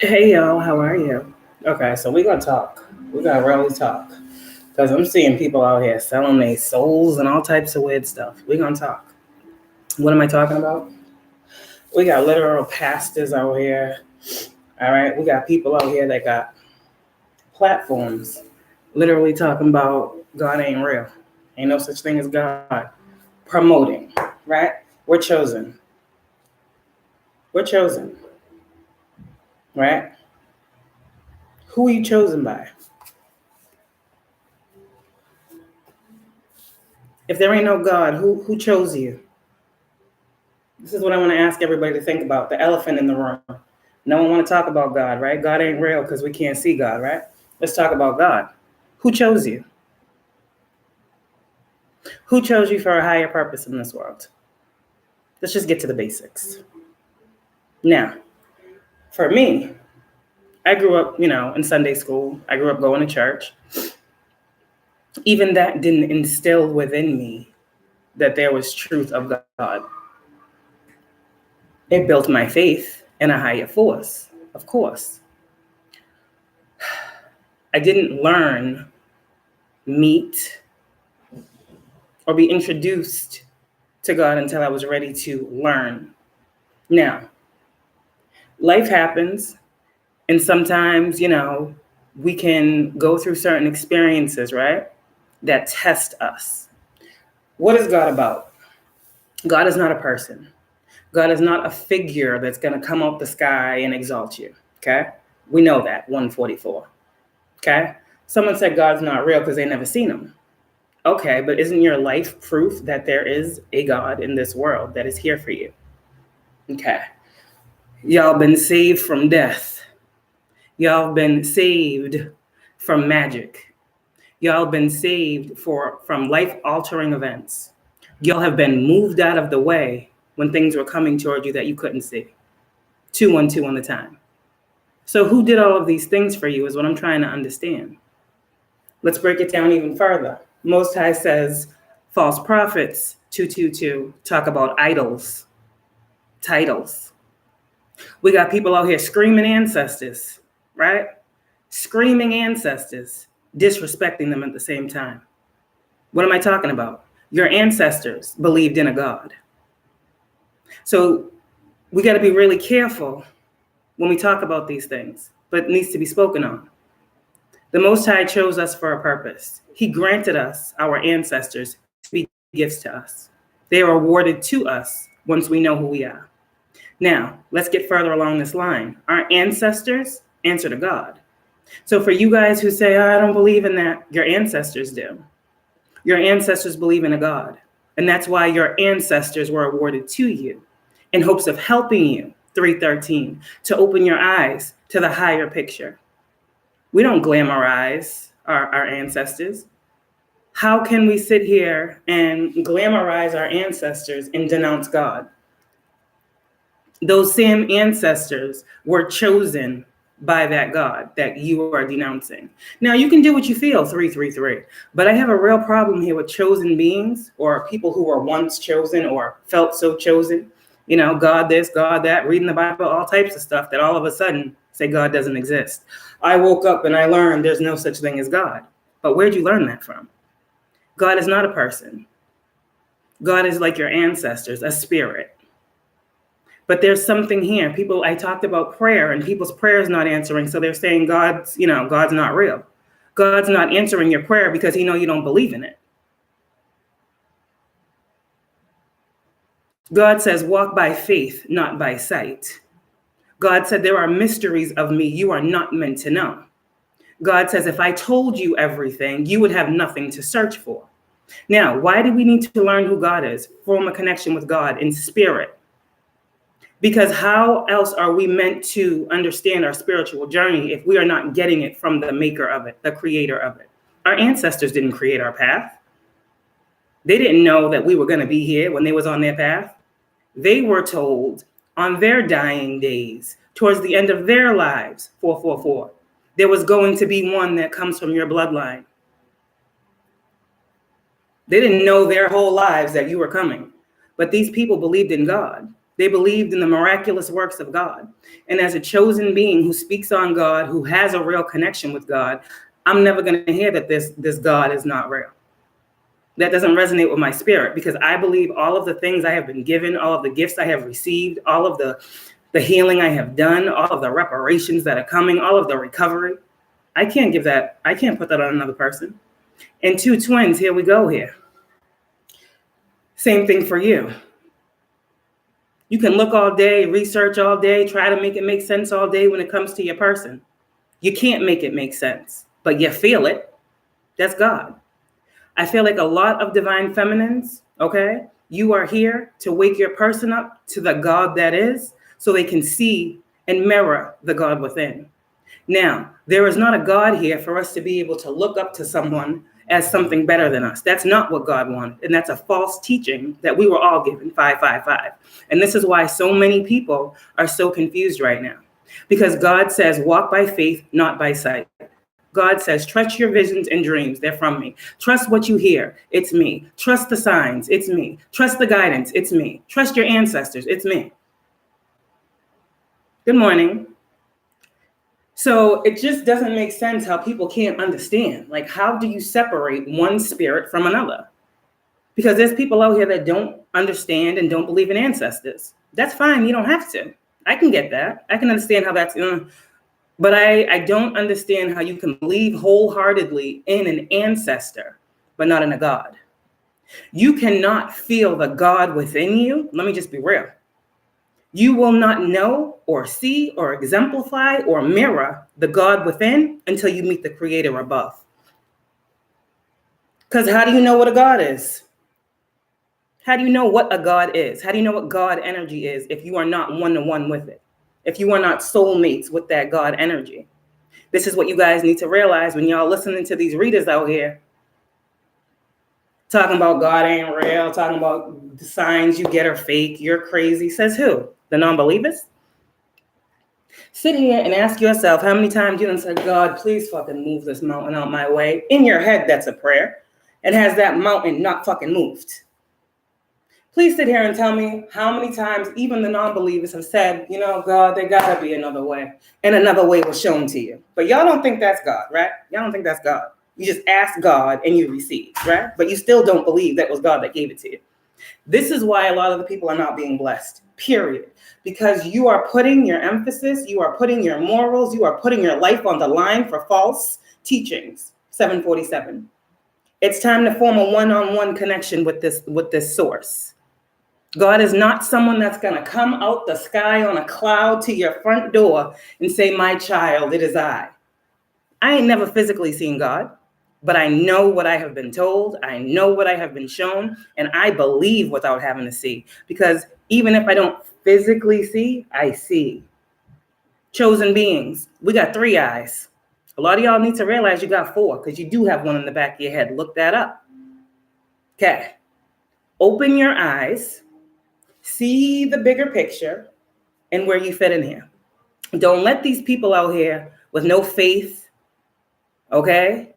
Hey y'all, how are you? Okay, so we're gonna talk. We're gonna really talk. Because I'm seeing people out here selling their souls and all types of weird stuff. We're gonna talk. What am I talking about? We got literal pastors out here. All right, we got people out here that got platforms literally talking about God ain't real. Ain't no such thing as God. Promoting, right? We're chosen. We're chosen, right? Who are you chosen by? If there ain't no God, who chose you? This is what I want to ask everybody to think about. The elephant in the room. No one want to talk about God, right? God ain't real because we can't see God, right? Let's talk about God. Who chose you? Who chose you for a higher purpose in this world? Let's just get to the basics. Now, for me, I grew up, in Sunday school. I grew up going to church. Even that didn't instill within me that there was truth of God. It built my faith in a higher force, of course. I didn't learn, meet, or be introduced to God until I was ready to learn. Now, life happens, and sometimes, we can go through certain experiences, right, that test us. What is God about? God is not a person. God is not a figure that's going to come out the sky and exalt you, okay? We know that, 144, okay? Someone said God's not real because they never seen him. Okay, but isn't your life proof that there is a God in this world that is here for you? Okay. Y'all been saved from death. Y'all been saved from magic. Y'all been saved from life-altering events. Y'all have been moved out of the way when things were coming toward you that you couldn't see. 212 on the time. So who did all of these things for you is what I'm trying to understand. Let's break it down even further. Most High says false prophets, 222, talk about idols, titles. We got people out here screaming ancestors, right? Screaming ancestors, disrespecting them at the same time. What am I talking about? Your ancestors believed in a God. So we got to be really careful when we talk about these things, but it needs to be spoken on. The Most High chose us for a purpose. He granted us, our ancestors, to be gifts to us. They are awarded to us once we know who we are. Now, let's get further along this line. Our ancestors answer to God. So for you guys who say, I don't believe in that, your ancestors do. Your ancestors believe in a God. And that's why your ancestors were awarded to you in hopes of helping you, 313, to open your eyes to the higher picture. We don't glamorize our ancestors. How can we sit here and glamorize our ancestors and denounce God? Those same ancestors were chosen by that God that you are denouncing. Now, you can do what you feel, 333, but I have a real problem here with chosen beings or people who were once chosen or felt so chosen. God this, God that, reading the Bible, all types of stuff that all of a sudden say God doesn't exist. I woke up and I learned there's no such thing as God. But where'd you learn that from? God is not a person. God is like your ancestors, a spirit. But there's something here. I talked about prayer and people's prayers not answering. So they're saying God's not real. God's not answering your prayer because he knows you don't believe in it. God says, walk by faith, not by sight. God said, there are mysteries of me you are not meant to know. God says, if I told you everything, you would have nothing to search for. Now, why do we need to learn who God is? Form a connection with God in spirit. Because how else are we meant to understand our spiritual journey if we are not getting it from the maker of it, the creator of it? Our ancestors didn't create our path. They didn't know that we were going to be here when they was on their path. They were told on their dying days, towards the end of their lives, 444, there was going to be one that comes from your bloodline. They didn't know their whole lives that you were coming, but these people believed in God. They believed in the miraculous works of God. And as a chosen being who speaks on God, who has a real connection with God, I'm never going to hear that this God is not real. That doesn't resonate with my spirit, because I believe all of the things I have been given, all of the gifts I have received, all of the healing I have done, all of the reparations that are coming, all of the recovery. I can't put that on another person. And two twins, here we go here. Same thing for you. You can look all day, research all day, try to make it make sense all day when it comes to your person. You can't make it make sense, but you feel it. That's God. I feel like a lot of divine feminines, okay, you are here to wake your person up to the God that is, so they can see and mirror the God within. Now, there is not a God here for us to be able to look up to someone as something better than us. That's not what God wanted. And that's a false teaching that we were all given, 555. And this is why so many people are so confused right now. Because God says, walk by faith, not by sight. God says, trust your visions and dreams. They're from me. Trust what you hear. It's me. Trust the signs. It's me. Trust the guidance. It's me. Trust your ancestors. It's me. Good morning. So it just doesn't make sense how people can't understand. Like, how do you separate one spirit from another? Because there's people out here that don't understand and don't believe in ancestors. That's fine. You don't have to. I can get that. I can understand how that's, but I don't understand how you can believe wholeheartedly in an ancestor, but not in a God. You cannot feel the God within you. Let me just be real. You will not know or see or exemplify or mirror the God within until you meet the creator above. Because how do you know what a God is? How do you know what a God is? How do you know what God energy is if you are not one-to-one with it? If you are not soulmates with that God energy? This is what you guys need to realize when y'all listening to these readers out here talking about God ain't real, talking about the signs you get are fake, you're crazy. Says who? The non-believers? Sit here and ask yourself how many times you done said, God, please fucking move this mountain out my way. In your head, that's a prayer. And has that mountain not fucking moved? Please sit here and tell me how many times even the non-believers have said, God, there gotta be another way. And another way was shown to you. But y'all don't think that's God, right? Y'all don't think that's God. You just ask God and you receive, right? But you still don't believe that was God that gave it to you. This is why a lot of the people are not being blessed, period. Because you are putting your emphasis, you are putting your morals, you are putting your life on the line for false teachings. 747. It's time to form a one-on-one connection with this source. God is not someone that's going to come out the sky on a cloud to your front door and say, my child, it is I. I ain't never physically seen God, but I know what I have been told. I know what I have been shown, and I believe without having to see. Because even if I don't physically see, I see. Chosen beings, we got 3 eyes. A lot of y'all need to realize you got 4, because you do have one in the back of your head. Look that up. Okay. Open your eyes, see the bigger picture, and where you fit in here. Don't let these people out here with no faith, okay,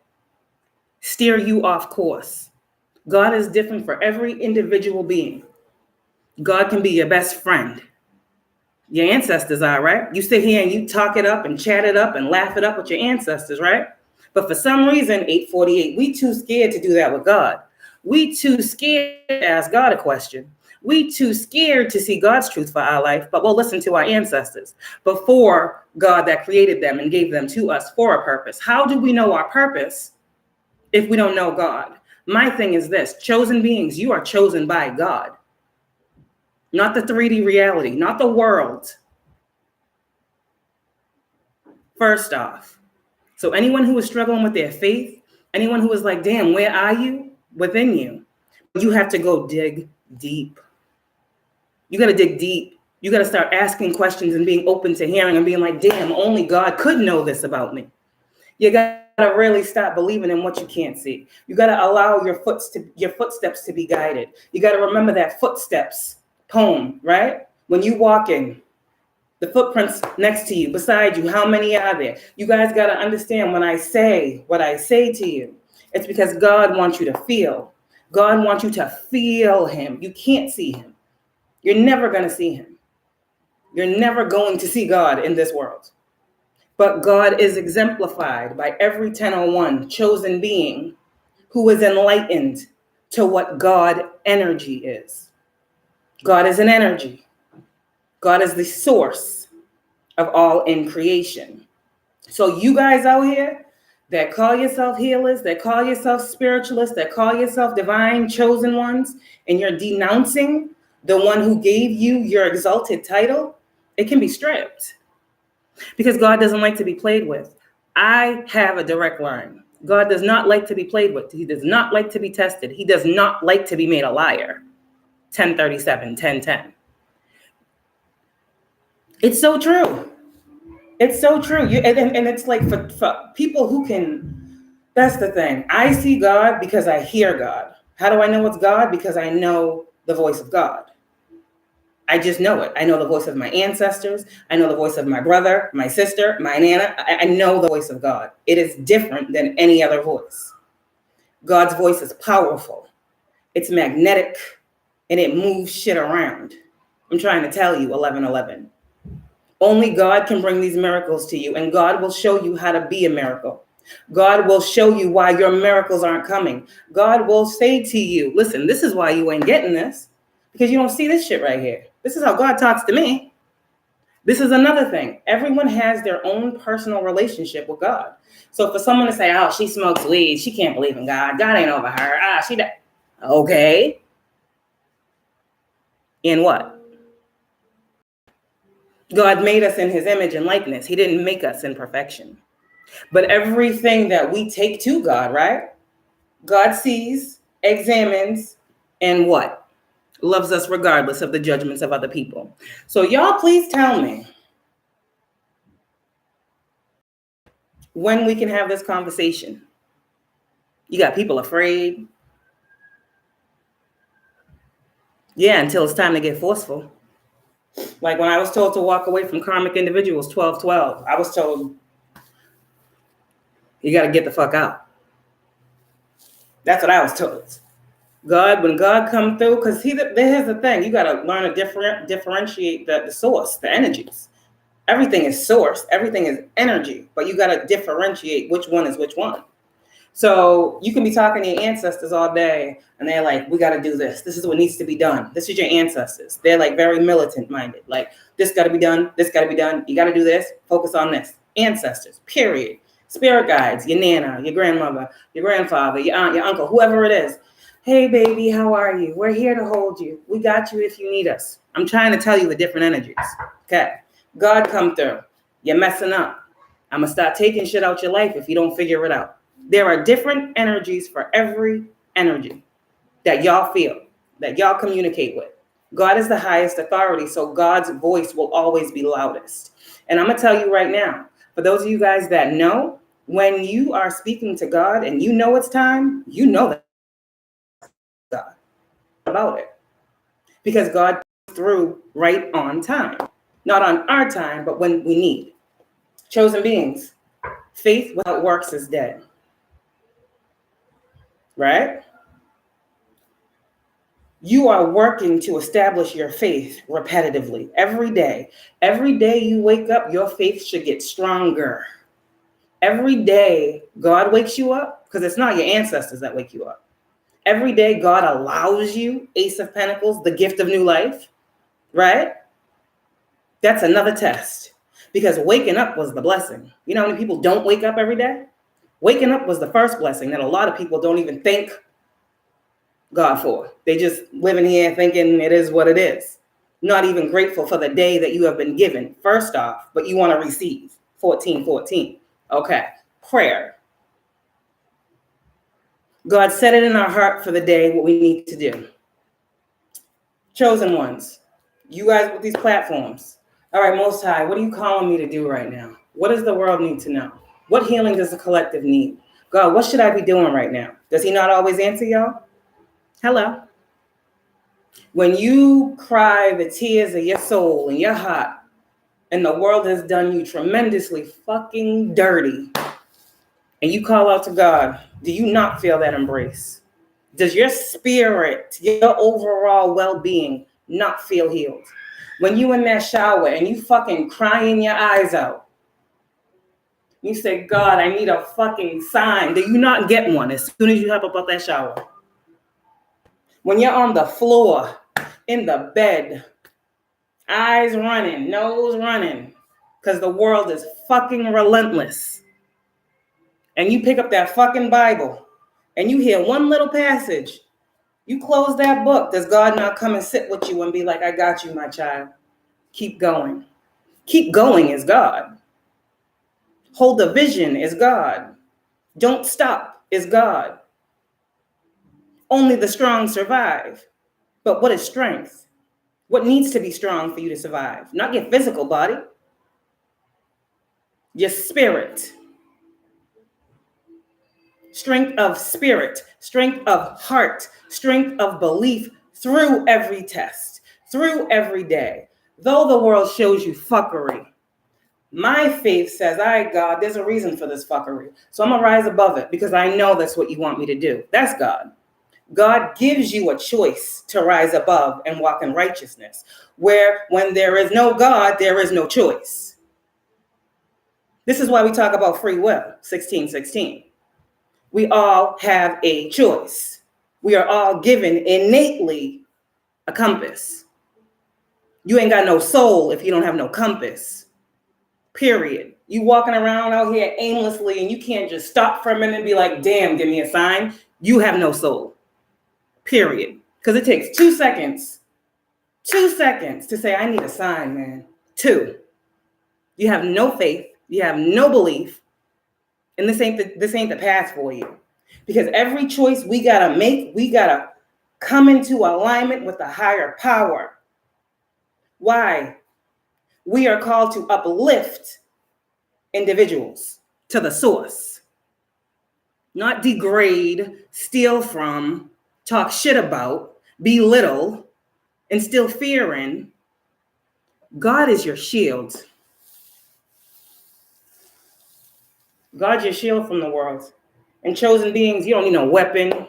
steer you off course. God is different for every individual being. God can be your best friend. Your ancestors are, right? You sit here and you talk it up and chat it up and laugh it up with your ancestors, right? But for some reason, 848, we too scared to do that with God. We too scared to ask God a question. We too scared to see God's truth for our life, but we'll listen to our ancestors before God that created them and gave them to us for a purpose. How do we know our purpose if we don't know God? My thing is this: chosen beings, you are chosen by God. Not the 3D reality, not the world. First off. So anyone who is struggling with their faith, anyone who is like, damn, where are you? Within you. You have to go dig deep. You got to dig deep. You got to start asking questions and being open to hearing and being like, damn, only God could know this about me. You got to really stop believing in what you can't see. You got to allow your footsteps to be guided. You got to remember that footsteps poem, right? When you walking, the footprints next to you, beside you, how many are there? You guys got to understand when I say what I say to you, it's because God wants you to feel. God wants you to feel him. You can't see him. You're never going to see him. You're never going to see God in this world. But God is exemplified by every 1001 chosen being who is enlightened to what God energy is. God is an energy. God is the source of all in creation. So you guys out here that call yourself healers, that call yourself spiritualists, that call yourself divine chosen ones, and you're denouncing the one who gave you your exalted title, it can be stripped. Because God doesn't like to be played with. I have a direct line. God does not like to be played with. He does not like to be tested. He does not like to be made a liar. 1037, 1010. It's so true. It's so true. And it's like for people who can, that's the thing. I see God because I hear God. How do I know it's God? Because I know the voice of God. I just know it. I know the voice of my ancestors. I know the voice of my brother, my sister, my nana. I know the voice of God. It is different than any other voice. God's voice is powerful. It's magnetic, and it moves shit around. I'm trying to tell you, 1111. Only God can bring these miracles to you, and God will show you how to be a miracle. God will show you why your miracles aren't coming. God will say to you, listen, this is why you ain't getting this, because you don't see this shit right here. This is how God talks to me. This is another thing. Everyone has their own personal relationship with God. So for someone to say, oh, she smokes weed, she can't believe in God. God ain't over her. She died. Okay. In what? God made us in his image and likeness. He didn't make us in perfection. But everything that we take to God, right? God sees, examines, and what? Loves us regardless of the judgments of other people. So y'all please tell me when we can have this conversation. You got people afraid. Yeah, until it's time to get forceful. Like when I was told to walk away from karmic individuals, 1212, I was told, you got to get the fuck out. That's what I was told. God, when God come through, because here's the thing, you got to learn to differentiate the source, the energies. Everything is source, everything is energy, but you got to differentiate which one is which one. So you can be talking to your ancestors all day, and they're like, we got to do this. This is what needs to be done. This is your ancestors. They're like very militant minded. Like, this got to be done. This got to be done. You got to do this. Focus on this. Ancestors, period. Spirit guides, your nana, your grandmother, your grandfather, your aunt, your uncle, whoever it is. Hey, baby, how are you? We're here to hold you. We got you if you need us. I'm trying to tell you the different energies. Okay. God come through. You're messing up. I'm going to start taking shit out your life if you don't figure it out. There are different energies for every energy that y'all feel, that y'all communicate with. God is the highest authority, so God's voice will always be loudest. And I'm going to tell you right now, for those of you guys that know, when you are speaking to God and you know it's time, you know that God about it. Because God comes through right on time. Not on our time, but when we need. Chosen beings, faith without works is dead. Right? You are working to establish your faith repetitively every day. Every day you wake up, your faith should get stronger. Every day God wakes you up, because it's not your ancestors that wake you up. Every day God allows you, Ace of Pentacles, the gift of new life, right? That's another test, because waking up was the blessing. You know how many people don't wake up every day? Waking up was the first blessing that a lot of people don't even thank God for. They just living here thinking it is what it is. Not even grateful for the day that you have been given, first off, but you want to receive. 1414. Okay. Prayer. God set it in our heart for the day what we need to do. Chosen ones, you guys with these platforms. All right, Most High, what are you calling me to do right now? What does the world need to know? What healing does the collective need? God, what should I be doing right now? Does he not always answer y'all? Hello. When you cry the tears of your soul and your heart, and the world has done you tremendously fucking dirty, and you call out to God, do you not feel that embrace? Does your spirit, your overall well-being not feel healed. When you in that shower and you fucking crying your eyes out, you say, God, I need a fucking sign. Do you not get one as soon as you hop up out that shower? When you're on the floor, in the bed, eyes running, nose running, because the world is fucking relentless. And you pick up that fucking Bible and you hear one little passage. You close that book. Does God not come and sit with you and be like, I got you, my child. Keep going. Keep going is God. Hold the vision is God. Don't stop is God. Only the strong survive. But what is strength? What needs to be strong for you to survive? Not your physical body. Your spirit. Strength of spirit. Strength of heart. Strength of belief through every test. Through every day. Though the world shows you fuckery, my faith says, all right, God, there's a reason for this fuckery. So I'm going to rise above it because I know that's what you want me to do. That's God. God gives you a choice to rise above and walk in righteousness, where when there is no God, there is no choice. This is why we talk about free will, 16:16. We all have a choice. We are all given innately a compass. You ain't got no soul if you don't have no compass. Period. You walking around out here aimlessly and you can't just stop for a minute and be like, damn, give me a sign. You have no soul. Period. Because it takes 2 seconds. 2 seconds to say, I need a sign, man. 2. You have no faith. You have no belief. And this ain't the path for you. Because every choice we gotta make, we gotta come into alignment with the higher power. Why? We are called to uplift individuals to the source, not degrade, steal from, talk shit about, belittle, instill fear in. God is your shield. God's your shield from the world. And chosen beings, you don't need no weapon.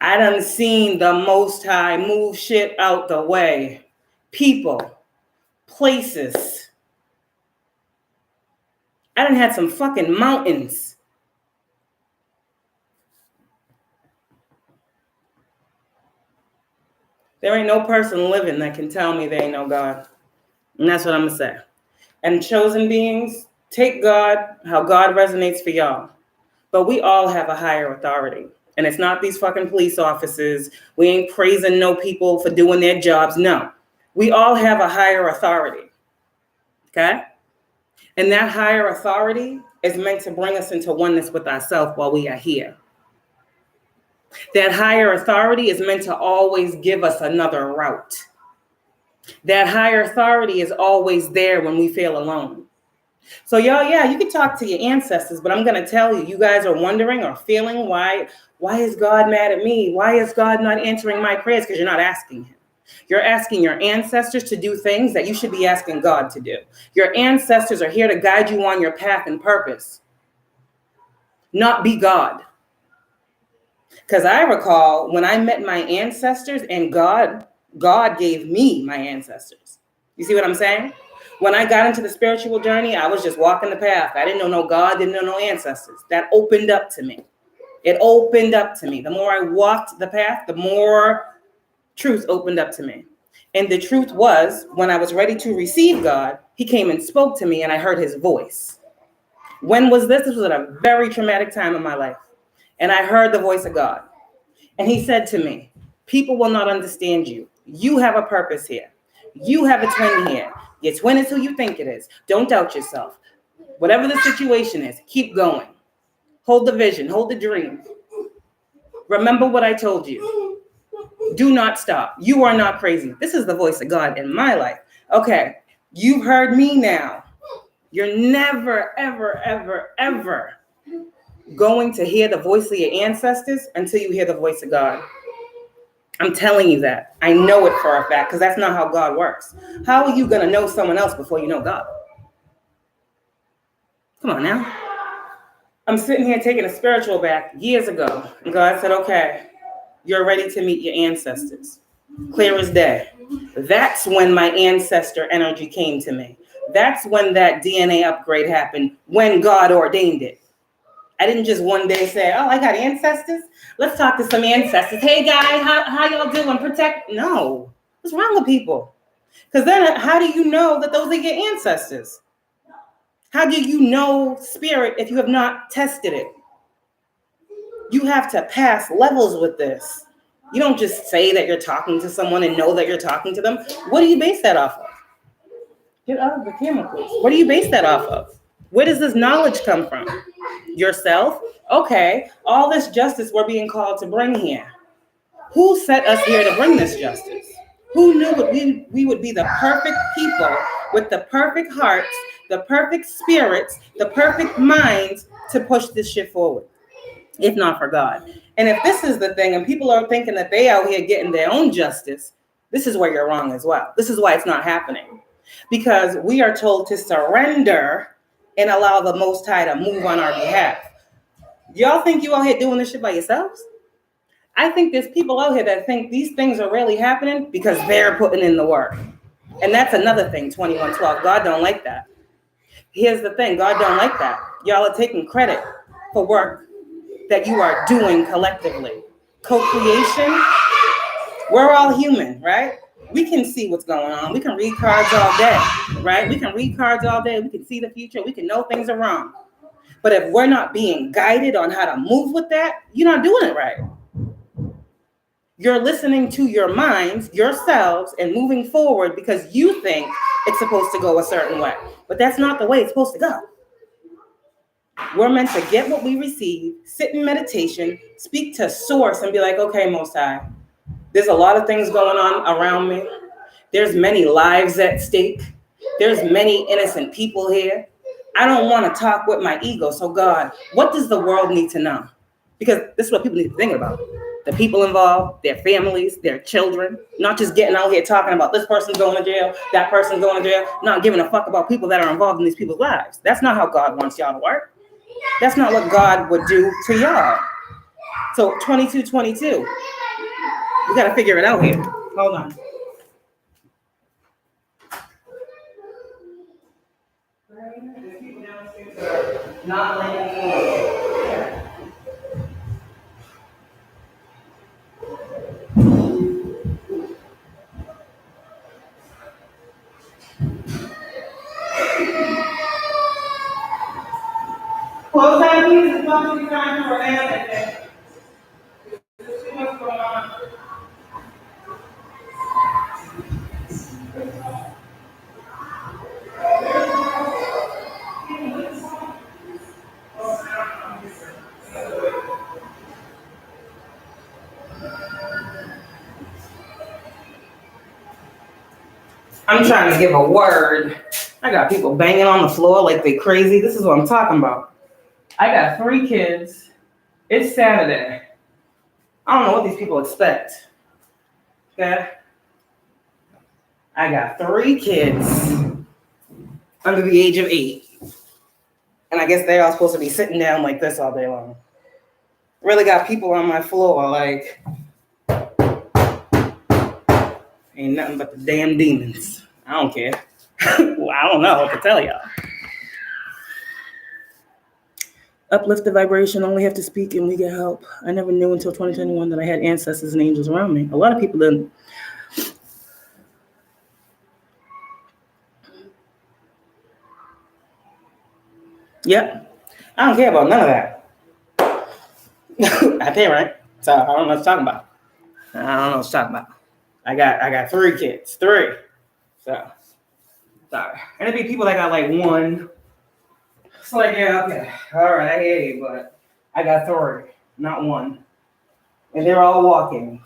I done seen the Most High move shit out the way. People, places. I done had some fucking mountains. There ain't no person living that can tell me they ain't no God. And that's what I'm going to say. And chosen beings, take God, how God resonates for y'all. But we all have a higher authority. And it's not these fucking police officers. We ain't praising no people for doing their jobs. No. We all have a higher authority. Okay? And that higher authority is meant to bring us into oneness with ourselves while we are here. That higher authority is meant to always give us another route. That higher authority is always there when we feel alone. So y'all, yeah, you can talk to your ancestors, but I'm going to tell you, you guys are wondering or feeling why is God mad at me? Why is God not answering my prayers? Because you're not asking him. You're asking your ancestors to do things that you should be asking God to do. Your ancestors are here to guide you on your path and purpose, not be God. Because I recall when I met my ancestors and God gave me my ancestors. You see what I'm saying? When I got into the spiritual journey, I was just walking the path. I didn't know no God, didn't know no ancestors. That opened up to me. It opened up to me. The more I walked the path, the more truth opened up to me. And the truth was, when I was ready to receive God, he came and spoke to me and I heard his voice. When was this? This was at a very traumatic time in my life. And I heard the voice of God. And he said to me, people will not understand you. You have a purpose here. You have a twin here. Your twin is who you think it is. Don't doubt yourself. Whatever the situation is, keep going. Hold the vision. Hold the dream. Remember what I told you. Do not stop. You are not crazy. This is the voice of God in my life. Okay, you've heard me now. You're never, ever, ever, ever going to hear the voice of your ancestors until you hear the voice of God. I'm telling you that. I know it for a fact because that's not how God works. How are you going to know someone else before you know God? Come on now. I'm sitting here taking a spiritual bath years ago. And God said, okay, you're ready to meet your ancestors. Clear as day. That's when my ancestor energy came to me. That's when that DNA upgrade happened, when God ordained it. I didn't just one day say, oh, I got ancestors. Let's talk to some ancestors. Hey, guys, how y'all doing? Protect. No. What's wrong with people? Because then how do you know that those are your ancestors? How do you know spirit if you have not tested it? You have to pass levels with this. You don't just say that you're talking to someone and know that you're talking to them. What do you base that off of? Get out of the camera, please. What do you base that off of? Where does this knowledge come from? Yourself? Okay, all this justice we're being called to bring here. Who set us here to bring this justice? Who knew we would be the perfect people with the perfect hearts, the perfect spirits, the perfect minds to push this shit forward, if not for God? And if this is the thing, and people are thinking that they out here getting their own justice, this is where you're wrong as well. This is why it's not happening. Because we are told to surrender and allow the Most High to move on our behalf. Y'all think you out here doing this shit by yourselves? I think there's people out here that think these things are really happening because they're putting in the work. And that's another thing, 2112. God don't like that. Here's the thing, God don't like that. Y'all are taking credit for work that you are doing collectively. Co-creation, we're all human, right? We can see what's going on. We can read cards all day, right? We can read cards all day. We can see the future. We can know things are wrong. But if we're not being guided on how to move with that, you're not doing it right. You're listening to your minds, yourselves, and moving forward because you think it's supposed to go a certain way. But that's not the way it's supposed to go. We're meant to get what we receive, sit in meditation, speak to source, and be like, okay, Most High, there's a lot of things going on around me. There's many lives at stake. There's many innocent people here. I don't want to talk with my ego. So God, what does the world need to know? Because this is what people need to think about. The people involved, their families, their children, not just getting out here talking about this person's going to jail, that person's going to jail, not giving a fuck about people that are involved in these people's lives. That's not how God wants y'all to work. That's not what God would do to y'all. So 2222, we got to figure it out here. Hold on. Not letting close that piece as much as you can for anything. There's too much going on. I'm trying to give a word. I got people banging on the floor like they crazy. This is what I'm talking about. I got 3 kids. It's Saturday. I don't know what these people expect. Okay? I got 3 kids under the age of 8. And I guess they're all supposed to be sitting down like this all day long. Really got people on my floor like, ain't nothing but the damn demons. I don't care. Well, I don't know what to tell y'all. Uplift the vibration, only have to speak and we get help. I never knew until 2021 that I had ancestors and angels around me. A lot of people didn't. Yep. I don't care about none of that. I pay rent, so I don't know what to talk about. I don't know what to talk about. I got 3 kids. 3. So sorry. And it'd be people that got like 1. It's like, yeah, okay. All right, I hear you, but I got 3, not 1. And they're all walking.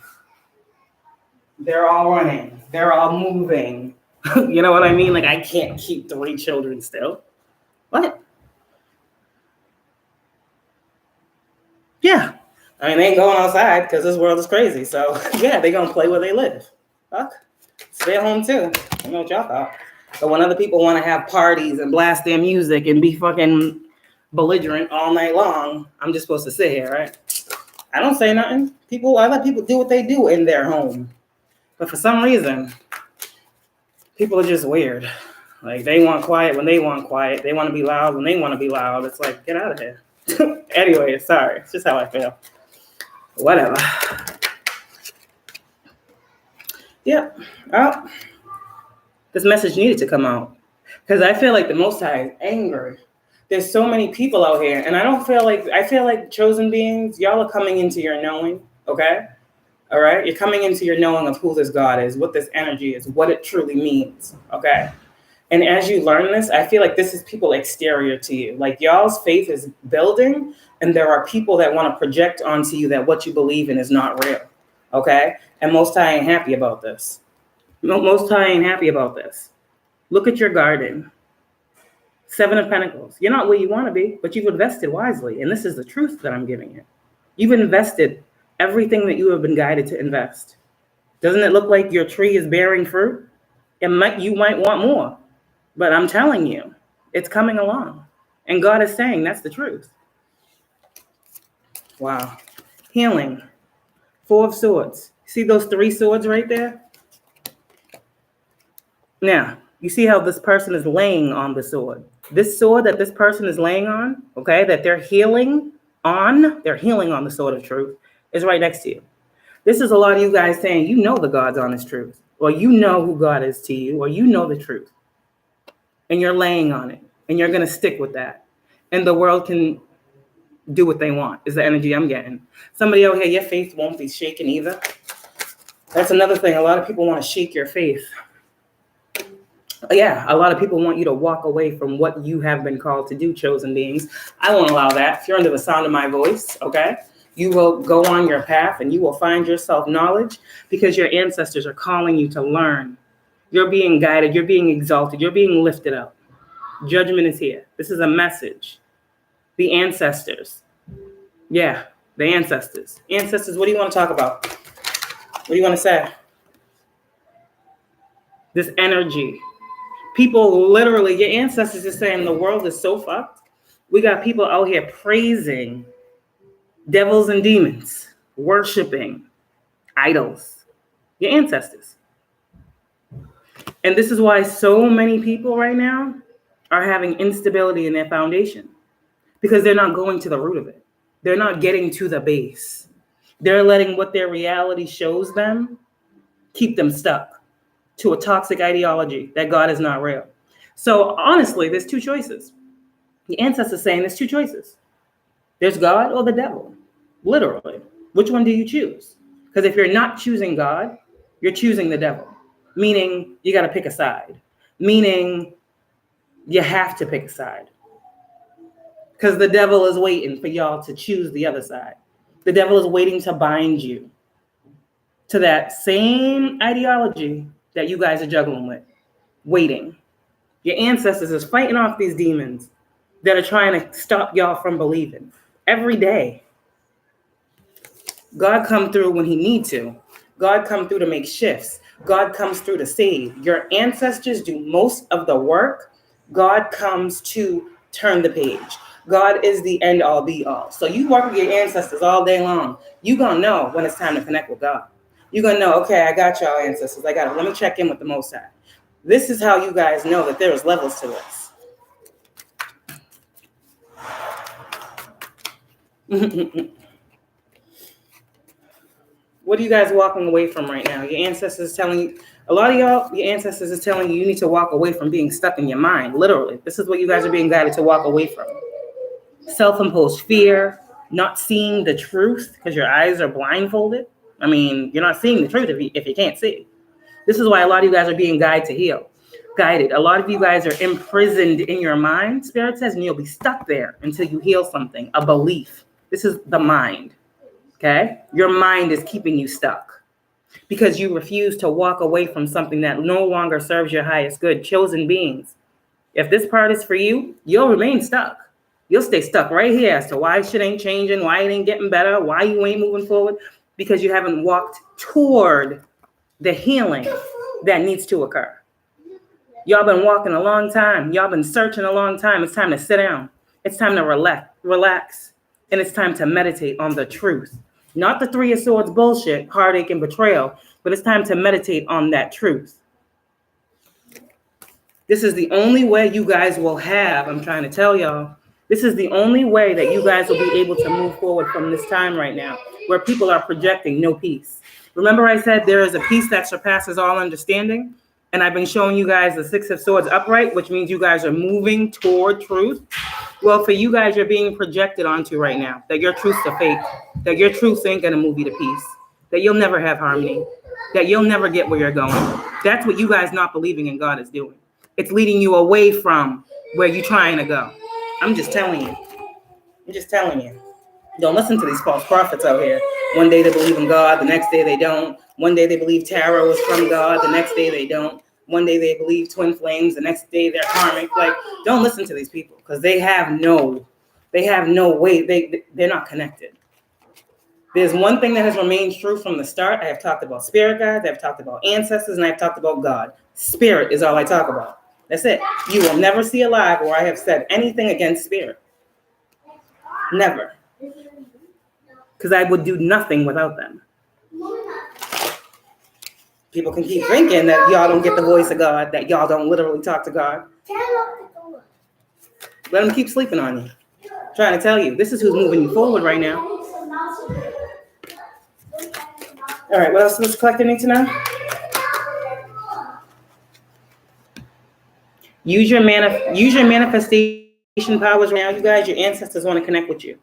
They're all running. They're all moving. You know what I mean? Like, I can't keep 3 children still. What? Yeah. I mean, they ain't going outside because this world is crazy. So, yeah, they going to play where they live. Fuck. Stay at home, too. I don't know what y'all thought. But when other people want to have parties and blast their music and be fucking belligerent all night long, I'm just supposed to sit here, right? I don't say nothing. I let people do what they do in their home. But for some reason, people are just weird. Like, they want quiet when they want quiet. They want to be loud when they want to be loud. It's like, get out of here. Anyway, sorry. It's just how I feel. Whatever. Yeah. Well, this message needed to come out. Because I feel like the Most High is angry. There's so many people out here. And I feel like chosen beings, y'all are coming into your knowing. Okay? All right? You're coming into your knowing of who this God is, what this energy is, what it truly means. Okay? And as you learn this, I feel like this is people exterior to you. Like, y'all's faith is building, and there are people that want to project onto you that what you believe in is not real. Okay? And Most High ain't happy about this. Most High ain't happy about this. Look at your garden. 7 of Pentacles. You're not where you want to be, but you've invested wisely. And this is the truth that I'm giving you. You've invested everything that you have been guided to invest. Doesn't it look like your tree is bearing fruit? You might want more. But I'm telling you, it's coming along. And God is saying that's the truth. Wow. Healing. 4 of Swords. See those 3 swords right there? Now, you see how this person is laying on the sword. This sword that this person is laying on, okay, that they're healing on the sword of truth, is right next to you. This is a lot of you guys saying, you know the God's honest truth, or you know who God is to you, or you know the truth. And you're laying on it, and you're going to stick with that. And the world can do what they want, is the energy I'm getting. Somebody out here, your faith won't be shaken either. That's another thing. A lot of people want to shake your faith. Yeah, a lot of people want you to walk away from what you have been called to do, chosen beings. I won't allow that. If you're under the sound of my voice, okay, you will go on your path and you will find yourself knowledge because your ancestors are calling you to learn. You're being guided. You're being exalted. You're being lifted up. Judgment is here. This is a message. The ancestors. Yeah, the ancestors. Ancestors, what do you want to talk about? What do you want to say? This energy. People literally, your ancestors are saying the world is so fucked. We got people out here praising devils and demons, worshiping idols. Your ancestors. And this is why so many people right now are having instability in their foundation because they're not going to the root of it. They're not getting to the base. They're letting what their reality shows them keep them stuck to a toxic ideology that God is not real. So honestly, there's 2 choices. The ancestors saying there's 2 choices. There's God or the devil, literally. Which one do you choose? Because if you're not choosing God, you're choosing the devil, meaning you got to pick a side, meaning you have to pick a side because the devil is waiting for y'all to choose the other side. The devil is waiting to bind you to that same ideology that you guys are juggling with, waiting. Your ancestors is fighting off these demons that are trying to stop y'all from believing every day. God come through when he need to. God come through to make shifts. God comes through to save. Your ancestors do most of the work. God comes to turn the page. God is the end all be all. So you work with your ancestors all day long. You're going to know when it's time to connect with God. You're going to know, okay, I got y'all ancestors. I got it. Let me check in with the Most High. This is how you guys know that there is levels to this. What are you guys walking away from right now? Your ancestors telling you, a lot of y'all, your ancestors is telling you need to walk away from being stuck in your mind. Literally, this is what you guys are being guided to walk away from. Self-imposed fear, not seeing the truth because your eyes are blindfolded. I mean, you're not seeing the truth if you can't see. This is why a lot of you guys are being guided to heal. Guided. A lot of you guys are imprisoned in your mind, Spirit says, and you'll be stuck there until you heal something, a belief. This is the mind. Okay? Your mind is keeping you stuck because you refuse to walk away from something that no longer serves your highest good. Chosen beings. If this part is for you, you'll remain stuck. You'll stay stuck right here as to why shit ain't changing, why it ain't getting better, why you ain't moving forward, because you haven't walked toward the healing that needs to occur. Y'all been walking a long time. Y'all been searching a long time. It's time to sit down. It's time to relax. And it's time to meditate on the truth. Not the Three of Swords bullshit, heartache and betrayal, but it's time to meditate on that truth. This is the only way you guys will have, I'm trying to tell y'all, this is the only way that you guys will be able to move forward from this time right now, where people are projecting no peace. Remember I said there is a peace that surpasses all understanding? And I've been showing you guys the Six of Swords upright, which means you guys are moving toward truth. Well, for you guys, you're being projected onto right now, that your truths are fake, that your truths ain't gonna move you to peace, that you'll never have harmony, that you'll never get where you're going. That's what you guys not believing in God is doing. It's leading you away from where you're trying to go. I'm just telling you. I'm just telling you. Don't listen to these false prophets out here. One day they believe in God, the next day they don't. One day they believe tarot is from God, the next day they don't. One day they believe twin flames, the next day they're karmic. Like, don't listen to these people because they have no way. They're not connected. There's one thing that has remained true from the start. I have talked about spirit guides, I've talked about ancestors, and I've talked about God. Spirit is all I talk about. That's it. You will never see a live where I have said anything against spirit. Never. Because I would do nothing without them. People can keep thinking that y'all don't get the voice of God, that y'all don't literally talk to God. Let them keep sleeping on you. I'm trying to tell you, this is who's moving you forward right now. All right, what else does this collector need to know? Use your manifestation powers now, you guys. Your ancestors want to connect with you.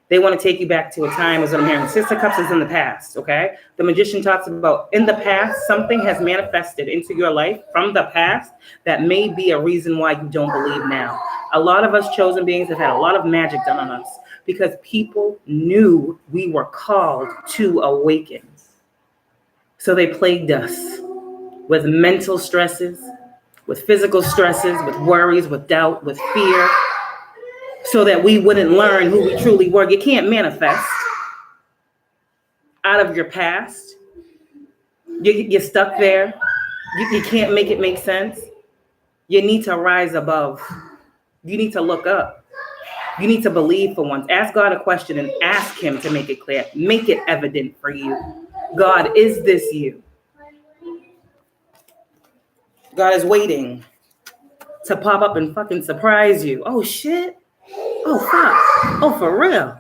They want to take you back to a time, as I'm hearing. Six of Cups is in the past, okay? The Magician talks about in the past, something has manifested into your life from the past that may be a reason why you don't believe now. A lot of us chosen beings have had a lot of magic done on us because people knew we were called to awaken. So they plagued us with mental stresses, with physical stresses, with worries, with doubt, with fear, so that we wouldn't learn who we truly were. You can't manifest out of your past. You're stuck there. You can't make it make sense. You need to rise above. You need to look up. You need to believe for once. Ask God a question and ask him to make it clear. Make it evident for you. God, is this you? God is waiting to pop up and fucking surprise you. Oh, shit. Oh, fuck. Oh, for real.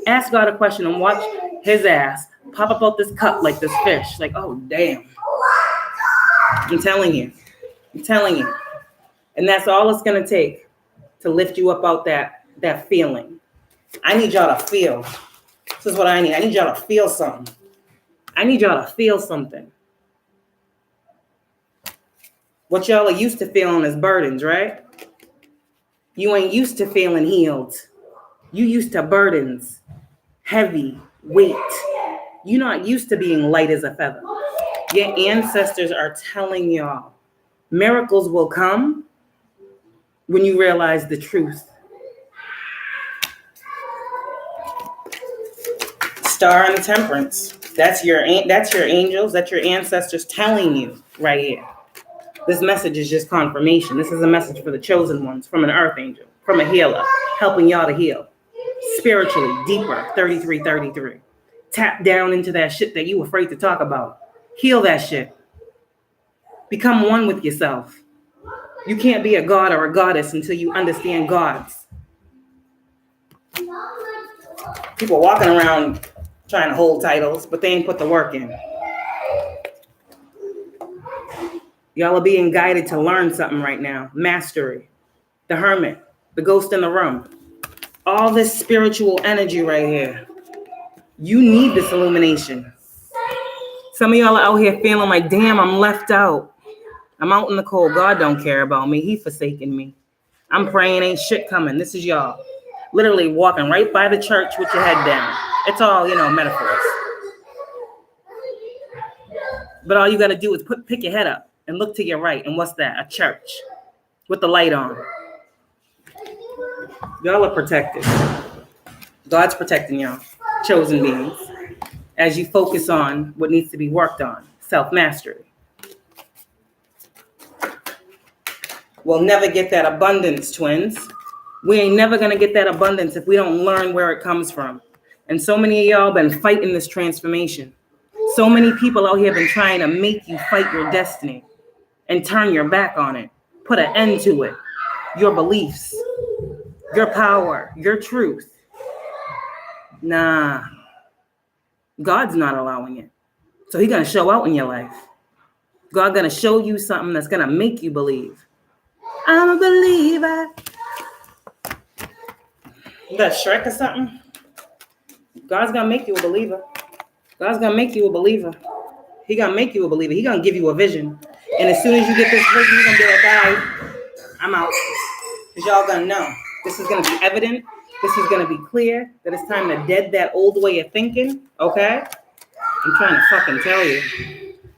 Ask God a question and watch his ass pop up out this cup like this fish. Like, oh, damn. I'm telling you. I'm telling you. And that's all it's going to take to lift you up out that feeling. I need y'all to feel. This is what I need. I need y'all to feel something. I need y'all to feel something. What y'all are used to feeling is burdens, right? You ain't used to feeling healed. You used to burdens, heavy weight. You're not used to being light as a feather. Your ancestors are telling y'all miracles will come when you realize the truth. Star and the Temperance. That's your angels. That's your ancestors telling you right here. This message is just confirmation. This is a message for the chosen ones, from an earth angel, from a healer, helping y'all to heal. Spiritually, deeper, 3333. Tap down into that shit that you afraid to talk about. Heal that shit. Become one with yourself. You can't be a god or a goddess until you understand gods. People walking around trying to hold titles, but they ain't put the work in. Y'all are being guided to learn something right now. Mastery, the hermit, the ghost in the room. All this spiritual energy right here. You need this illumination. Some of y'all are out here feeling like, damn, I'm left out. I'm out in the cold. God don't care about me. He forsaken me. I'm praying, ain't shit coming. This is y'all. Literally walking right by the church with your head down. It's all, metaphors. But all you got to do is pick your head up and look to your right. And what's that? A church with the light on. Y'all are protected. God's protecting y'all, chosen beings, as you focus on what needs to be worked on, self-mastery. We'll never get that abundance, twins. We ain't never going to get that abundance if we don't learn where it comes from. And so many of y'all been fighting this transformation. So many people out here been trying to make you fight your destiny and turn your back on it. Put an end to it. Your beliefs, your power, your truth. Nah, God's not allowing it. So he's going to show out in your life. God's going to show you something that's going to make you believe. I'm a believer. You got Shrek or something? God's going to make you a believer. God's going to make you a believer. He going to make you a believer. He going to give you a vision. And as soon as you get this vision, you're going to be like, all right, I'm out. Because y'all going to know. This is going to be evident. This is going to be clear that it's time to dead that old way of thinking. Okay? I'm trying to fucking tell you.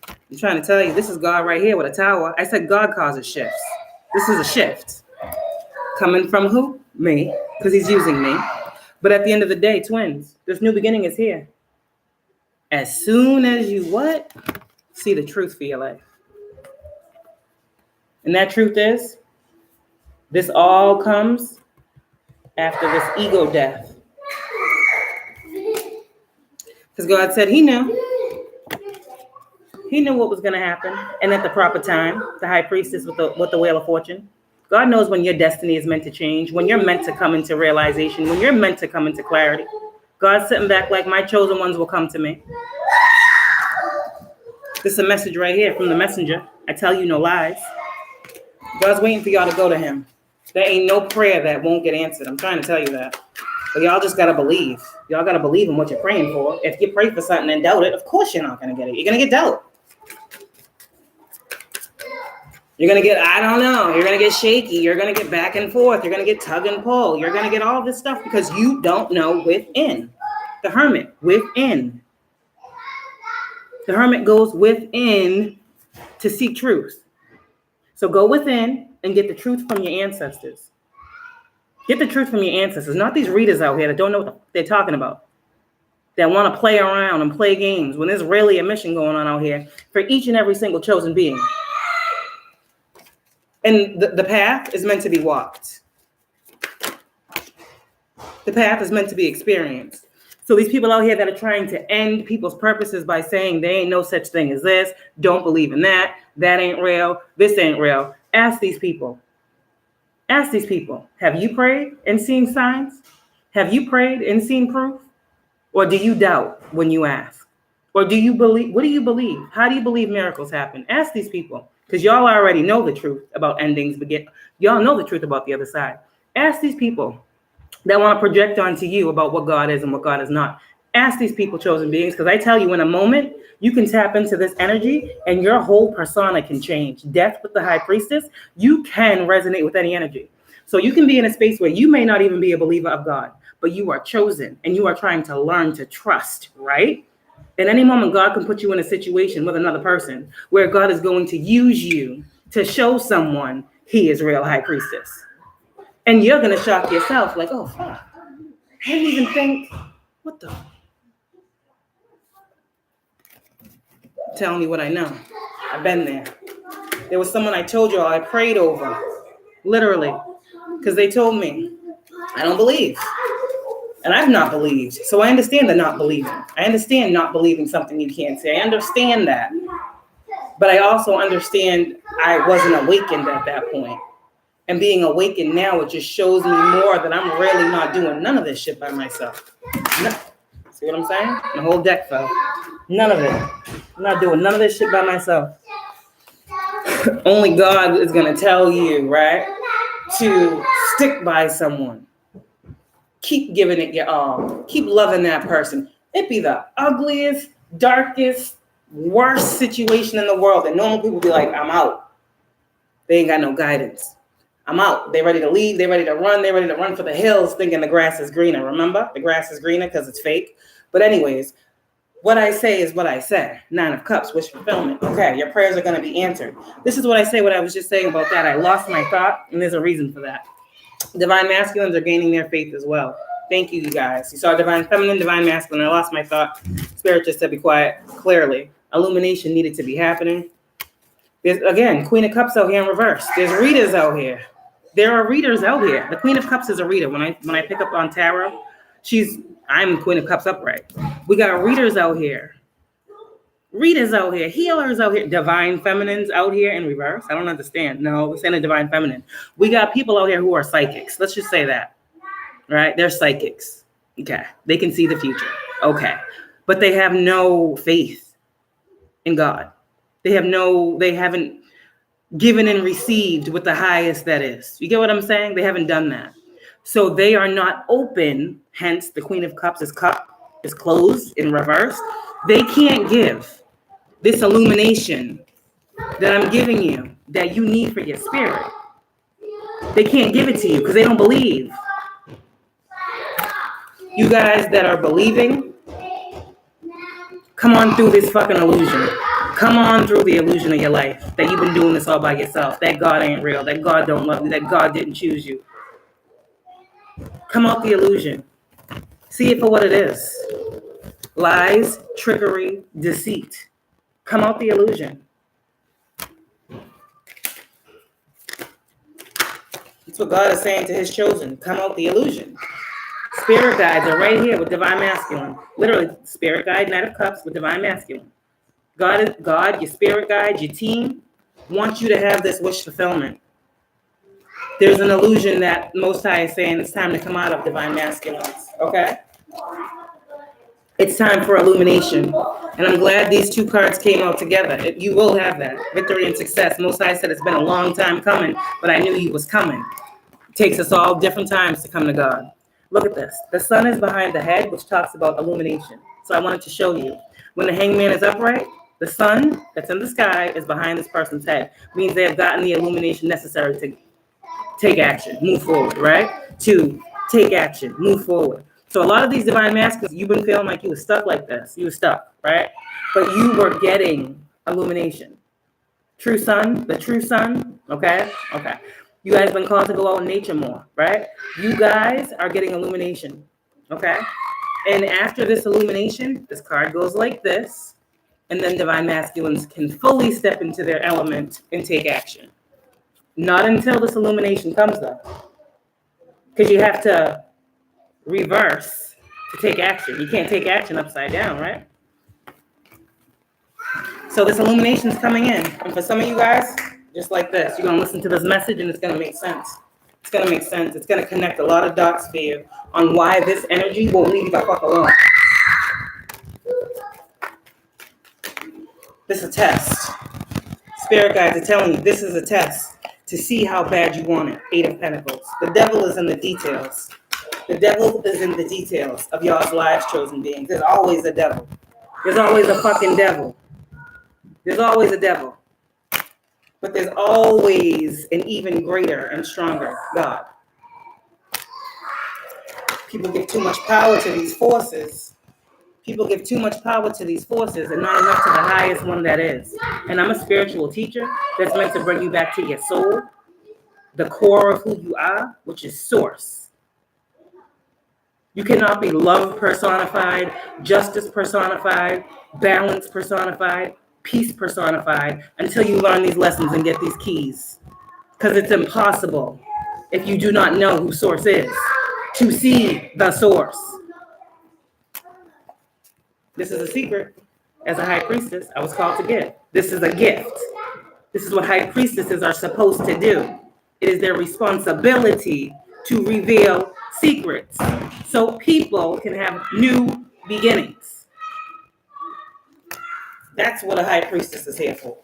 I'm trying to tell you. This is God right here with a tower. I said God causes shifts. This is a shift. Coming from who? Me. Because he's using me. But at the end of the day, twins, this new beginning is here. As soon as you what? See the truth for your life. And that truth is, this all comes after this ego death. Because God said he knew. He knew what was going to happen. And at the proper time, the high priestess with the wheel of fortune. God knows when your destiny is meant to change, when you're meant to come into realization, when you're meant to come into clarity. God's sitting back like, my chosen ones will come to me. This is a message right here from the messenger. I tell you no lies. God's waiting for y'all to go to him. There ain't no prayer that won't get answered. I'm trying to tell you that. But y'all just got to believe. Y'all got to believe in what you're praying for. If you pray for something and doubt it, of course you're not going to get it. You're going to get doubt. You're going to get, I don't know. You're going to get shaky. You're going to get back and forth. You're going to get tug and pull. You're going to get all this stuff because you don't know within. The hermit, within. The hermit goes within to seek truth. So go within and get the truth from your ancestors. Get the truth from your ancestors, not these readers out here that don't know what they're talking about. That want to play around and play games when there's really a mission going on out here for each and every single chosen being. And the path is meant to be walked. The path is meant to be experienced. So these people out here that are trying to end people's purposes by saying there ain't no such thing as this, don't believe in that, that ain't real, this ain't real. Ask these people. Ask these people, have you prayed and seen signs? Have you prayed and seen proof? Or do you doubt when you ask? Or do you believe? What do you believe? How do you believe miracles happen? Ask these people, because y'all already know the truth about endings. Y'all know the truth about the other side. Ask these people that want to project onto you about what God is and what God is not. Ask these people, chosen beings, because I tell you in a moment, you can tap into this energy and your whole persona can change. Death with the high priestess, you can resonate with any energy. So you can be in a space where you may not even be a believer of God, but you are chosen and you are trying to learn to trust, right? At any moment, God can put you in a situation with another person where God is going to use you to show someone he is real high priestess. And you're going to shock yourself like, oh, fuck. I didn't even think, what the? Telling you what I know. I've been there. There was someone I told you all I prayed over, literally, because they told me, I don't believe. And I've not believed. So I understand the not believing. I understand not believing something you can't say. I understand that. But I also understand I wasn't awakened at that point. And being awakened now, it just shows me more that I'm really not doing none of this shit by myself. No. See what I'm saying? The whole deck fell. None of it. I'm not doing none of this shit by myself. Only God is going to tell you, right, to stick by someone. Keep giving it your all. Keep loving that person. It be the ugliest, darkest, worst situation in the world. And normal people be like, I'm out. They ain't got no guidance. I'm out. They ready to leave. They ready to run. They ready to run for the hills thinking the grass is greener. Remember? The grass is greener because it's fake. But anyways, what I say is what I say. 9 of Cups, wish fulfillment. Okay, your prayers are going to be answered. This is what I say, what I was just saying about that. I lost my thought, and there's a reason for that. Divine masculines are gaining their faith as well. Thank you, you guys. You saw divine feminine, divine masculine. I lost my thought. Spirit just said be quiet. Clearly, illumination needed to be happening. There's, again, Queen of Cups out here in reverse. There's readers out here. There are readers out here. The Queen of Cups is a reader. When I pick up on tarot, she's I'm Queen of Cups upright. We got readers out here. Readers out here, healers out here, divine feminines out here in reverse. I don't understand. No, we're saying a divine feminine. We got people out here who are psychics. Let's just say that, right? They're psychics. Okay. They can see the future. Okay. But they have no faith in God. They haven't given and received with the highest that is. You get what I'm saying? They haven't done that. So they are not open. Hence, the Queen of Cups is closed in reverse. They can't give this illumination that I'm giving you, that you need for your spirit. They can't give it to you because they don't believe. You guys that are believing, come on through this fucking illusion. Come on through the illusion of your life, that you've been doing this all by yourself, that God ain't real, that God don't love you, that God didn't choose you. Come out the illusion. See it for what it is. Lies, trickery, deceit. Come out the illusion. That's what God is saying to his chosen. Come out the illusion. Spirit guides are right here with divine masculine. Literally, spirit guide, Knight of Cups with divine masculine. God, your spirit guide, your team wants you to have this wish fulfillment. There's an illusion that Most High is saying it's time to come out of divine masculines. Okay? It's time for illumination. And I'm glad these two cards came out together. You will have that. Victory and success. Most High said it's been a long time coming, but I knew he was coming. It takes us all different times to come to God. Look at this. The sun is behind the head, which talks about illumination. So I wanted to show you. When the hangman is upright, the sun that's in the sky is behind this person's head. Means they have gotten the illumination necessary to take action, move forward, right? To take action, move forward. So a lot of these divine masculines, you've been feeling like you were stuck like this. You were stuck, right? But you were getting illumination. True sun, the true sun, okay? Okay. You guys been called to go out in nature more, right? You guys are getting illumination, okay? And after this illumination, this card goes like this, and then divine masculines can fully step into their element and take action. Not until this illumination comes, though. Because you have to reverse to take action. You can't take action upside down, right? So this illumination is coming in. And for some of you guys, just like this, you're going to listen to this message and it's going to make sense. It's going to make sense. It's going to connect a lot of dots for you on why this energy won't leave you the fuck alone. This is a test. Spirit guides are telling you this is a test to see how bad you want it. 8 of Pentacles. The devil is in the details. The devil is in the details of y'all's lives, chosen beings. There's always a devil. There's always a fucking devil. There's always a devil. But there's always an even greater and stronger God. People give too much power to these forces. People give too much power to these forces and not enough to the highest one that is. And I'm a spiritual teacher that's meant to bring you back to your soul, the core of who you are, which is source. You cannot be love personified, justice personified, balance personified, peace personified until you learn these lessons and get these keys. Because it's impossible if you do not know who source is to see the source. This is a secret. As a high priestess, I was called to give. This is a gift. This is what high priestesses are supposed to do. It is their responsibility to reveal secrets so people can have new beginnings. That's what a high priestess is here for.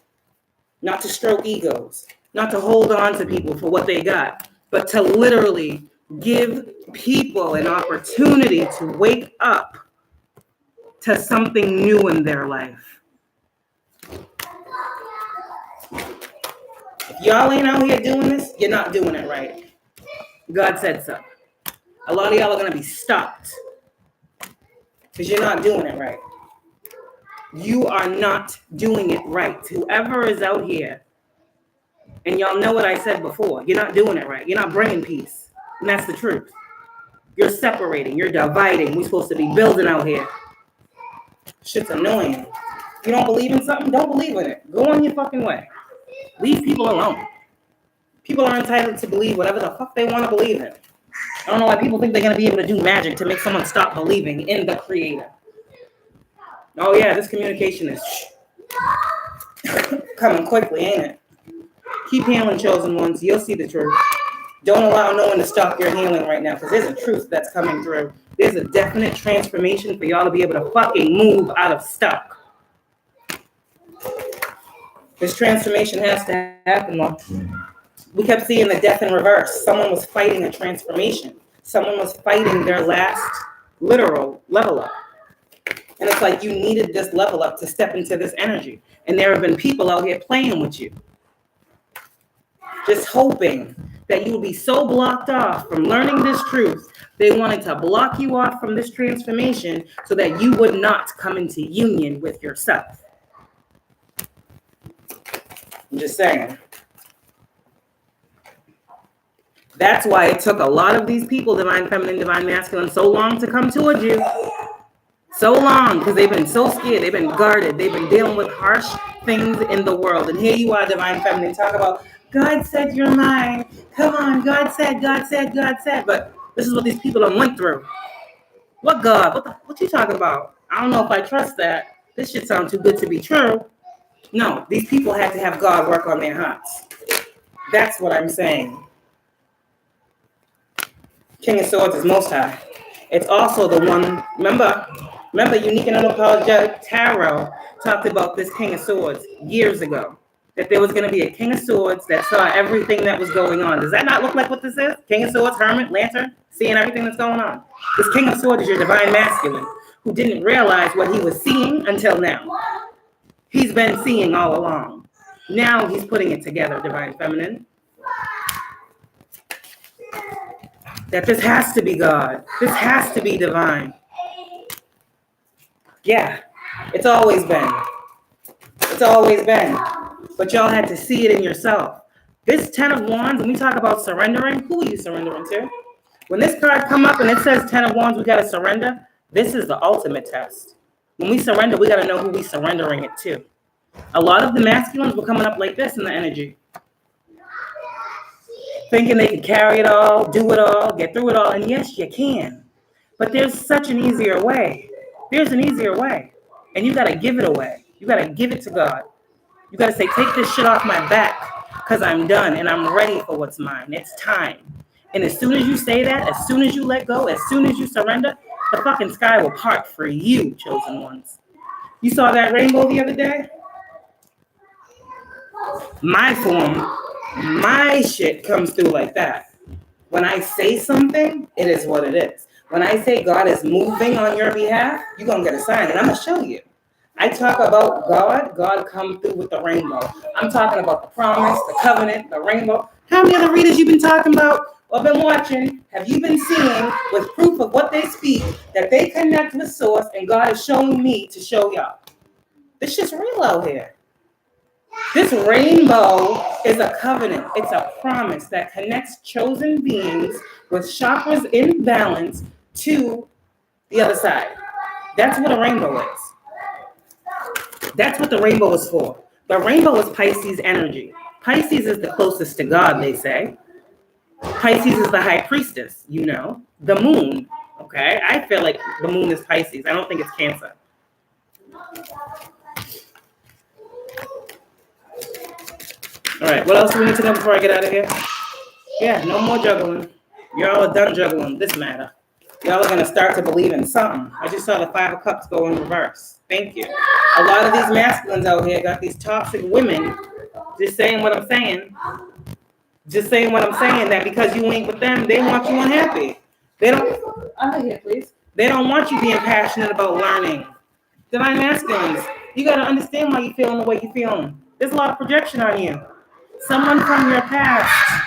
Not to stroke egos, not to hold on to people for what they got, but to literally give people an opportunity to wake up to something new in their life. If y'all ain't out here doing this, you're not doing it right. God said so. A lot of y'all are going to be stopped because you're not doing it right. You are not doing it right. Whoever is out here, and y'all know what I said before, you're not doing it right. You're not bringing peace. And that's the truth. You're separating. You're dividing. We're supposed to be building out here. Shit's annoying. You don't believe in something? Don't believe in it. Go on your fucking way. Leave people alone. People are entitled to believe whatever the fuck they want to believe in. I don't know why people think they're going to be able to do magic to make someone stop believing in the creator. Oh yeah, this communication is coming quickly, ain't it? Keep healing, chosen ones. You'll see the truth. Don't allow no one to stop your healing right now, because there's a truth that's coming through. There's a definite transformation for y'all to be able to fucking move out of stuck. This transformation has to happen, though. We kept seeing the death in reverse. Someone was fighting a transformation. Someone was fighting their last literal level up. And it's like you needed this level up to step into this energy. And there have been people out here playing with you, just hoping that you will be so blocked off from learning this truth. They wanted to block you off from this transformation so that you would not come into union with yourself. I'm just saying. That's why it took a lot of these people, divine feminine, divine masculine, so long to come towards you. So long, because they've been so scared. They've been guarded. They've been dealing with harsh things in the world. And here you are, divine feminine, talk about, God said you're mine. Come on, God said, God said, God said. But this is what these people have went through. What God? What you talking about? I don't know if I trust that. This shit sounds too good to be true. No, these people had to have God work on their hearts. That's what I'm saying. King of Swords is Most High. It's also the one, remember, Unique and Unapologetic Tarot talked about this King of Swords years ago. That there was going to be a King of Swords that saw everything that was going on. Does that not look like what this is? King of Swords, Hermit, Lantern, seeing everything that's going on. This King of Swords is your divine masculine who didn't realize what he was seeing until now. He's been seeing all along. Now he's putting it together, divine feminine. That this has to be God. This has to be divine. Yeah, it's always been. It's always been. But y'all had to see it in yourself. This 10 of Wands, when we talk about surrendering, who are you surrendering to? When this card come up and it says 10 of Wands, we got to surrender. This is the ultimate test. When we surrender, we got to know who we surrendering it to. A lot of the masculines were coming up like this in the energy. Thinking they could carry it all, do it all, get through it all. And yes, you can. But there's such an easier way. There's an easier way. And you got to give it away. You got to give it to God. You got to say, take this shit off my back because I'm done and I'm ready for what's mine. It's time. And as soon as you say that, as soon as you let go, as soon as you surrender, the fucking sky will part for you, chosen ones. You saw that rainbow the other day? My form, my shit comes through like that. When I say something, it is what it is. When I say God is moving on your behalf, you're going to get a sign, and I'm going to show you. I talk about God come through with the rainbow. I'm talking about the promise, the covenant, the rainbow. How many other readers you been talking about or been watching have you been seeing with proof of what they speak that they connect with source and God is showing me to show y'all? This shit's real out here. This rainbow is a covenant. It's a promise that connects chosen beings with chakras in balance to the other side. That's what a rainbow is. That's what the rainbow is for. The rainbow is Pisces energy. Pisces is the closest to God, they say. Pisces is the high priestess, you know. The moon, okay? I feel like the moon is Pisces. I don't think it's Cancer. All right, what else do we need to know before I get out of here? Yeah, no more juggling. Y'all are done juggling this matter. Y'all are going to start to believe in something. I just saw the 5 of Cups go in reverse. Thank you. A lot of these masculines out here got these toxic women just saying what I'm saying. Just saying what I'm saying, that because you ain't with them, they want you unhappy. They don't, out of here, please. They don't want you being passionate about learning. Divine masculines, you got to understand why you're feeling the way you're feeling. There's a lot of projection on you. Someone from your past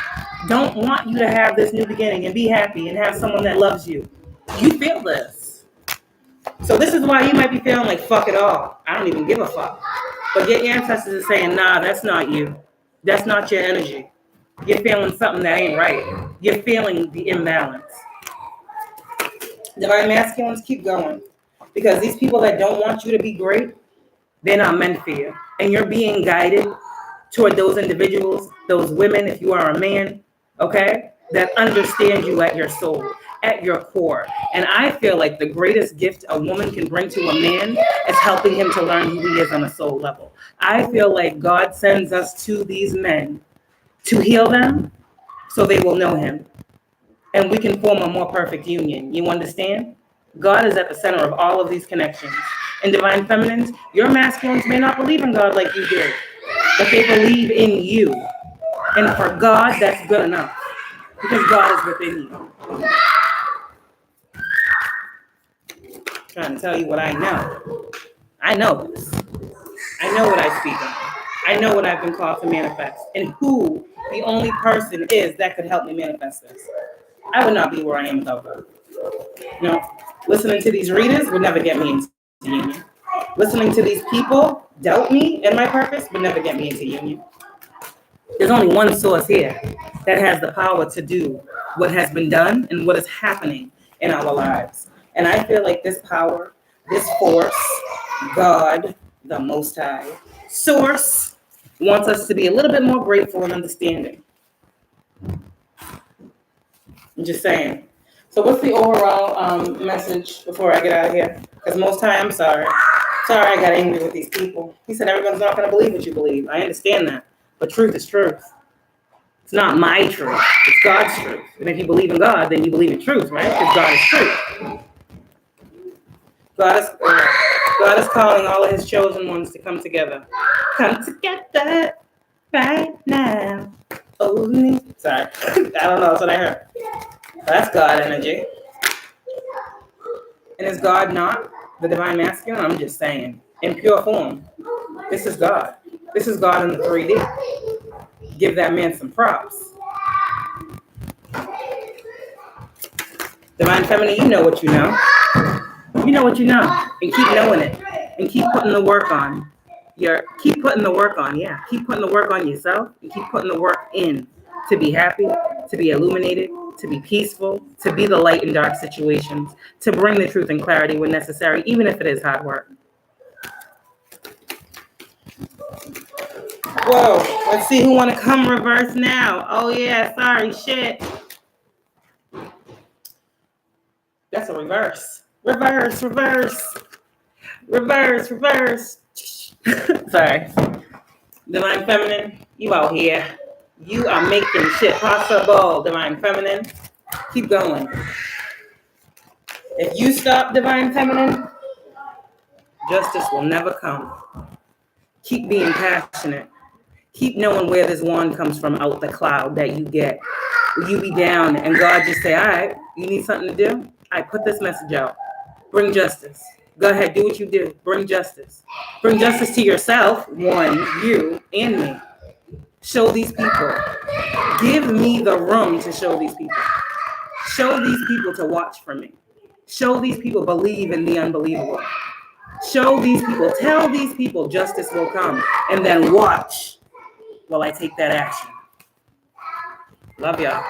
don't want you to have this new beginning and be happy and have someone that loves you. You feel this. So this is why you might be feeling like, fuck it all. I don't even give a fuck. But your ancestors are saying, nah, that's not you. That's not your energy. You're feeling something that ain't right. You're feeling the imbalance. Divine masculines, keep going. Because these people that don't want you to be great, they're not meant for you. And you're being guided toward those individuals, those women, if you are a man, okay? that understand you at your soul, at your core. And I feel like the greatest gift a woman can bring to a man is helping him to learn who he is on a soul level. I feel like God sends us to these men to heal them so they will know him. And we can form a more perfect union. You understand? God is at the center of all of these connections. And divine feminines, your masculines may not believe in God like you do, but they believe in you. And for God, that's good enough, because God is within you. I'm trying to tell you what I know. I know this. I know what I speak of. I know what I've been called to manifest, and who the only person is that could help me manifest this. I would not be where I am without God. You know, listening to these readers would never get me into union. Listening to these people doubt me and my purpose would never get me into union. There's only one source here that has the power to do what has been done and what is happening in our lives. And I feel like this power, this force, God, the Most High, Source, wants us to be a little bit more grateful and understanding. I'm just saying. So what's the overall message before I get out of here? Because Most High, I'm sorry. Sorry I got angry with these people. He said everyone's not going to believe what you believe. I understand that. But truth is truth. It's not my truth. It's God's truth. And if you believe in God, then you believe in truth, right? Because God is truth. God is calling all of his chosen ones to come together. Come together right now. Oh, sorry. I don't know. That's what I heard. That's God energy. And is God not the divine masculine? I'm just saying. In pure form. This is God. This is God in the 3D. Give that man some props. Divine feminine, you know what you know. You know what you know. And keep knowing it. And keep putting the work on. Keep putting the work on, yeah. Keep putting the work on yourself. And keep putting the work in to be happy, to be illuminated, to be peaceful, to be the light in dark situations, to bring the truth and clarity when necessary, even if it is hard work. Whoa, let's see who want to come reverse now. Oh yeah, sorry, shit. That's a reverse. Reverse. Sorry. Divine feminine, you out here. You are making shit possible, divine feminine. Keep going. If you stop, divine feminine, justice will never come. Keep being passionate. Keep knowing where this wand comes from out the cloud that you get. You be down and God just say, all right, you need something to do? I put this message out. Bring justice. Go ahead, do what you do. Bring justice. Bring justice to yourself, one, you, and me. Show these people. Give me the room to show these people. Show these people to watch for me. Show these people believe in the unbelievable. Show these people, tell these people justice will come, and then watch while I take that action. Love y'all.